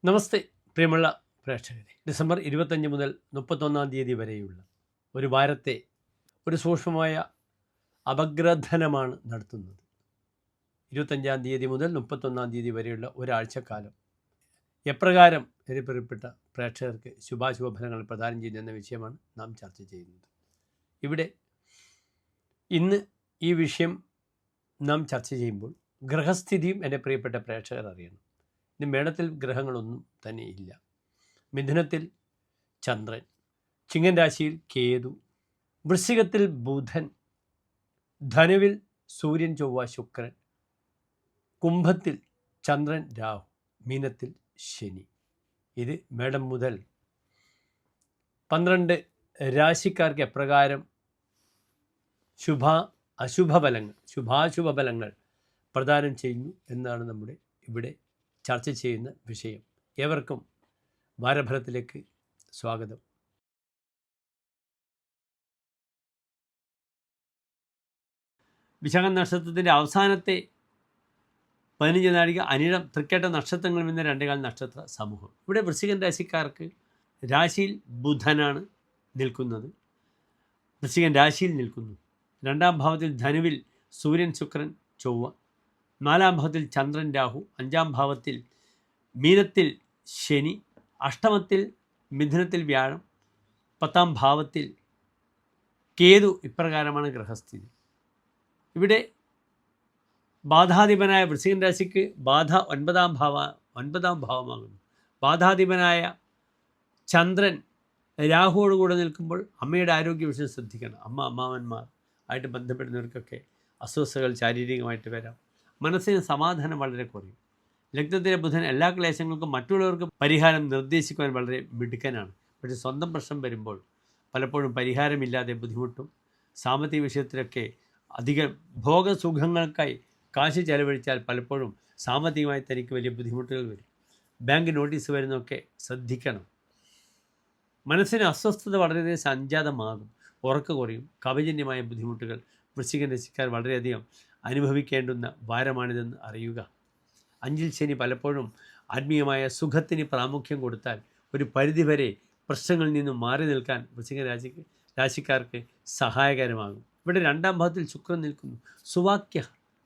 നമസ്തേ പ്രിയമുള്ള പ്രേക്ഷകരെ. ഡിസംബർ 25 മുതൽ 31 തീയതി വരെയുള്ള ഒരു വാരത്തെ ഒരു സൂക്ഷ്മമായ അപഗ്രഥനമാണ് നടത്തുന്നത്. 25 തീയതി മുതൽ 31 തീയതി വരെയുള്ള ഒരാഴ്ചക്കാലം എപ്രകാരം എൻ്റെ പ്രിയപ്പെട്ട പ്രേക്ഷകർക്ക് ശുഭാശുഭ ഫലങ്ങൾ പ്രദാനം ചെയ്യുന്ന വിഷയമാണ് നാം ചർച്ച ചെയ്യുന്നത്. ഇവിടെ ഇന്ന് ഈ വിഷയം നാം ചർച്ച ചെയ്യുമ്പോൾ ഗ്രഹസ്ഥിതിയും എൻ്റെ പ്രിയപ്പെട്ട പ്രേക്ഷകർ അറിയണം. ഇനി മേടത്തിൽ ഗ്രഹങ്ങളൊന്നും തന്നെ ഇല്ല. മിഥുനത്തിൽ ചന്ദ്രൻ, ചിങ്ങൻ രാശിയിൽ കേതു, വൃശ്ചികത്തിൽ ബുധൻ, ധനുവിൽ സൂര്യൻ ചൊവ്വ ശുക്രൻ, കുംഭത്തിൽ ചന്ദ്രൻ രാഹു, മീനത്തിൽ ശനി. ഇത് മേടം മുതൽ 12 രാശിക്കാർക്ക് എപ്രകാരം ശുഭാശുഭ ഫലങ്ങൾ പ്രദാനം ചെയ്യുന്നു എന്നാണ് നമ്മുടെ ഇവിടെ ചർച്ച ചെയ്യുന്ന വിഷയം. ഏവർക്കും വാരഫലത്തിലേക്ക് സ്വാഗതം. വിശാഖം നക്ഷത്രത്തിൻ്റെ അവസാനത്തെ 15 നാഴിക അനിഴം തൃക്കേട്ട നക്ഷത്രങ്ങളിൽ നിന്ന് 2 നക്ഷത്ര സമൂഹം. ഇവിടെ വൃശ്ചികൻ രാശിക്കാർക്ക് രാശിയിൽ ബുധനാണ് നിൽക്കുന്നത്. വൃശ്ചികൻ രാശിയിൽ നിൽക്കുന്നു. 2ാം ഭാവത്തിൽ ധനുവിൽ സൂര്യൻ ശുക്രൻ ചൊവ്വ, 4ാം ഭാവത്തിൽ ചന്ദ്രൻ രാഹു, 5ാം ഭാവത്തിൽ മീനത്തിൽ ശനി, അഷ്ടമത്തിൽ മിഥുനത്തിൽ വ്യാഴം, 10ാം ഭാവത്തിൽ കേതു. ഇപ്രകാരമാണ് ഗ്രഹസ്ഥിതി. ഇവിടെ ബാധാധിപനായ വൃശ്ചികൻ രാശിക്ക് ബാധ 9ാം ഭാവമാകുന്നു. ബാധാധിപനായ ചന്ദ്രൻ രാഹുവോടുകൂടെ നിൽക്കുമ്പോൾ അമ്മയുടെ ആരോഗ്യ വിഷയം ശ്രദ്ധിക്കണം. അമ്മാവന്മാർ ആയിട്ട് ബന്ധപ്പെടുന്നവർക്കൊക്കെ അസ്വസ്ഥതകൾ ശാരീരികമായിട്ട് വരാം. മനസ്സിന് സമാധാനം വളരെ കുറയും. ലഗ്നത്തിലെ ബുധൻ എല്ലാ ക്ലേശങ്ങൾക്കും മറ്റുള്ളവർക്ക് പരിഹാരം നിർദ്ദേശിക്കുവാൻ വളരെ മിടുക്കനാണ്. പക്ഷേ സ്വന്തം പ്രശ്നം വരുമ്പോൾ പലപ്പോഴും പരിഹാരമില്ലാതെ ബുദ്ധിമുട്ടും. സാമ്പത്തിക വിഷയത്തിലൊക്കെ അധികം ഭോഗസുഖങ്ങൾക്കായി കാശ് ചെലവഴിച്ചാൽ പലപ്പോഴും സാമ്പത്തികമായി തനിക്ക് വലിയ ബുദ്ധിമുട്ടുകൾ വരും. ബാങ്ക് നോട്ടീസ് വരുന്നതൊക്കെ ശ്രദ്ധിക്കണം. മനസ്സിന് അസ്വസ്ഥത വളരെയധികം സംജാതമാകും. ഉറക്ക കുറയും. കവചന്യമായ ബുദ്ധിമുട്ടുകൾ വൃശ്ചികൻ രാശിക്കാർ വളരെയധികം അനുഭവിക്കേണ്ടുന്ന വാരമാണിതെന്ന് അറിയുക. 5ൽ ശനി പലപ്പോഴും ആത്മീയമായ സുഖത്തിന് പ്രാമുഖ്യം കൊടുത്താൽ ഒരു പരിധിവരെ പ്രശ്നങ്ങളിൽ നിന്നും മാറി നിൽക്കാൻ വൃശ്ചിക രാശിക്കാർക്ക് സഹായകരമാകും. ഇവിടെ 2ാം ഭാവത്തിൽ ശുക്രൻ നിൽക്കുന്നു. സുവാക്യ,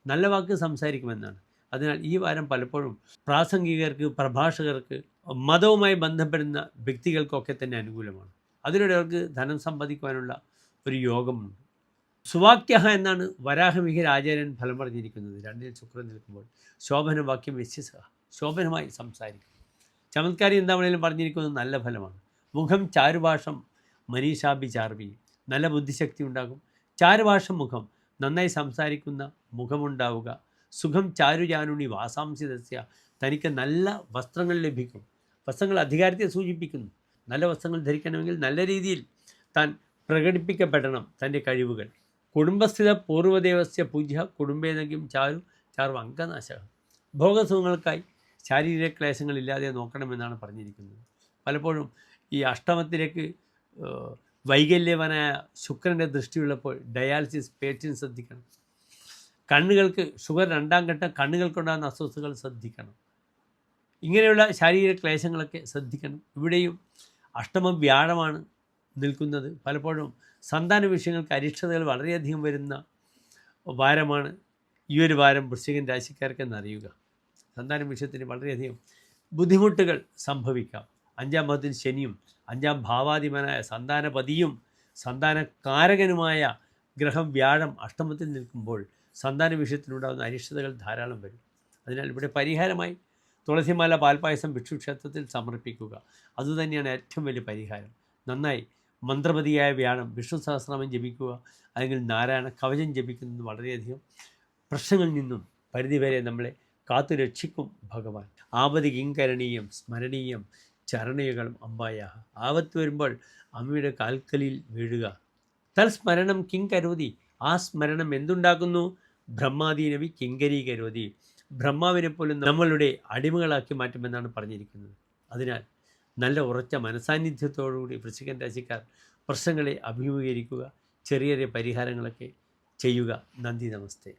നല്ല വാക്ക് സംസാരിക്കുമെന്നാണ്. അതിനാൽ ഈ വാരം പലപ്പോഴും പ്രാസംഗികർക്ക്, പ്രഭാഷകർക്ക്, മതവുമായി ബന്ധപ്പെടുന്ന വ്യക്തികൾക്കൊക്കെ തന്നെ അനുകൂലമാണ്. അതിലൂടെ അവർക്ക് ധനം സമ്പാദിക്കുവാനുള്ള ഒരു യോഗമുണ്ട്. സുവാക്യ എന്നാണ് വരാഹമിഹിർ ആചാര്യൻ ഫലം പറഞ്ഞിരിക്കുന്നത്. 2ൽ ശുക്രൻ നിൽക്കുമ്പോൾ ശോഭന വാക്യം വ്യത്യസ്ത, ശോഭനമായി സംസാരിക്കും. ചമത്കാരി എന്താണെങ്കിലും പറഞ്ഞിരിക്കുന്നത് നല്ല ഫലമാണ്. മുഖം ചാരുഭാഷം മനീഷാഭിചാർവി, നല്ല ബുദ്ധിശക്തി ഉണ്ടാകും. ചാരുഭാഷം മുഖം, നന്നായി സംസാരിക്കുന്ന മുഖമുണ്ടാവുക. സുഖം ചാരുജാനുണി വാസാംസിതസ്യ, തനിക്ക് നല്ല വസ്ത്രങ്ങൾ ലഭിക്കും. വസ്ത്രങ്ങൾ അധികാരത്തെ സൂചിപ്പിക്കുന്നു. നല്ല വസ്ത്രങ്ങൾ ധരിക്കണമെങ്കിൽ നല്ല രീതിയിൽ താൻ പ്രകടിപ്പിക്കപ്പെടണം തൻ്റെ കഴിവുകൾ. കുടുംബസ്ഥിത പൂർവ്വദേവസ്യ പൂജ്യ കുടുംബേനക്കും ചാർവ അംഗനാശക, ഭോഗസുഖങ്ങൾക്കായി ശാരീരിക ക്ലേശങ്ങളില്ലാതെ നോക്കണമെന്നാണ് പറഞ്ഞിരിക്കുന്നത്. പലപ്പോഴും ഈ അഷ്ടമത്തിലേക്ക് വൈകല്യവനായ ശുക്രൻ്റെ ദൃഷ്ടിയുള്ളപ്പോൾ ഡയാലിസിസ് പേഷ്യൻ ശ്രദ്ധിക്കണം. കണ്ണുകൾക്ക് ഷുഗർ 2ാം ഘട്ടം, കണ്ണുകൾക്കുണ്ടാകുന്ന അസ്വസ്ഥതകൾ ശ്രദ്ധിക്കണം. ഇങ്ങനെയുള്ള ശാരീരിക ക്ലേശങ്ങളൊക്കെ ശ്രദ്ധിക്കണം. ഇവിടെയും അഷ്ടമം വ്യാഴമാണ് നിൽക്കുന്നത്. പലപ്പോഴും സന്താന വിഷയങ്ങൾക്ക് അരിഷ്ടതകൾ വളരെയധികം വരുന്ന വാരമാണ് ഈ ഒരു വാരം വൃശ്ചികൻ രാശിക്കാർക്കെന്ന് അറിയുക. സന്താന വിഷയത്തിന് വളരെയധികം ബുദ്ധിമുട്ടുകൾ സംഭവിക്കാം. 5ാം ഭാവത്തിൽ ശനിയും 5ാം ഭാവാധിപനായ സന്താനപതിയും സന്താനകാരകനുമായ ഗ്രഹം വ്യാഴം അഷ്ടമത്തിൽ നിൽക്കുമ്പോൾ സന്താന വിഷയത്തിനുണ്ടാകുന്ന അരിഷ്ടതകൾ ധാരാളം വരും. അതിനാൽ ഇവിടെ പരിഹാരമായി തുളസിമാല പാൽപ്പായസം വിഷ്ണുക്ഷേത്രത്തിൽ സമർപ്പിക്കുക. അതുതന്നെയാണ് ഏറ്റവും വലിയ പരിഹാരം. നന്നായി മന്ത്രപതിയായ വ്യാഴം വിഷ്ണു സഹസ്രനാമം ജപിക്കുക, അല്ലെങ്കിൽ നാരായണ കവചം ജപിക്കുന്നത് വളരെയധികം പ്രശ്നങ്ങളിൽ നിന്നും പരിധിവരെ നമ്മളെ കാത്തു രക്ഷിക്കും ഭഗവാൻ. ആപതി കിങ്കരണീയം സ്മരണീയം ചരണയുകളും അമ്പായ, ആപത്ത് വരുമ്പോൾ അമ്മയുടെ കാൽക്കലിൽ വീഴുക. തൽസ്മരണം കിങ്കരോതി, ആ സ്മരണം എന്തുണ്ടാക്കുന്നു? ബ്രഹ്മാദീനവി കിങ്കരീ കരോതി, ബ്രഹ്മാവിനെ പോലും നമ്മളുടെ അടിമകളാക്കി മാറ്റുമെന്നാണ് പറഞ്ഞിരിക്കുന്നത്. അതിനാൽ നല്ല ഉറച്ച മനസാന്നിധ്യത്തോടുകൂടി വൃശ്ചികൻ രാശിക്കാർ പ്രശ്നങ്ങളെ അഭിമുഖീകരിക്കുക. ചെറിയ ചെറിയ പരിഹാരങ്ങളൊക്കെ ചെയ്യുക. നന്ദി, നമസ്തേ.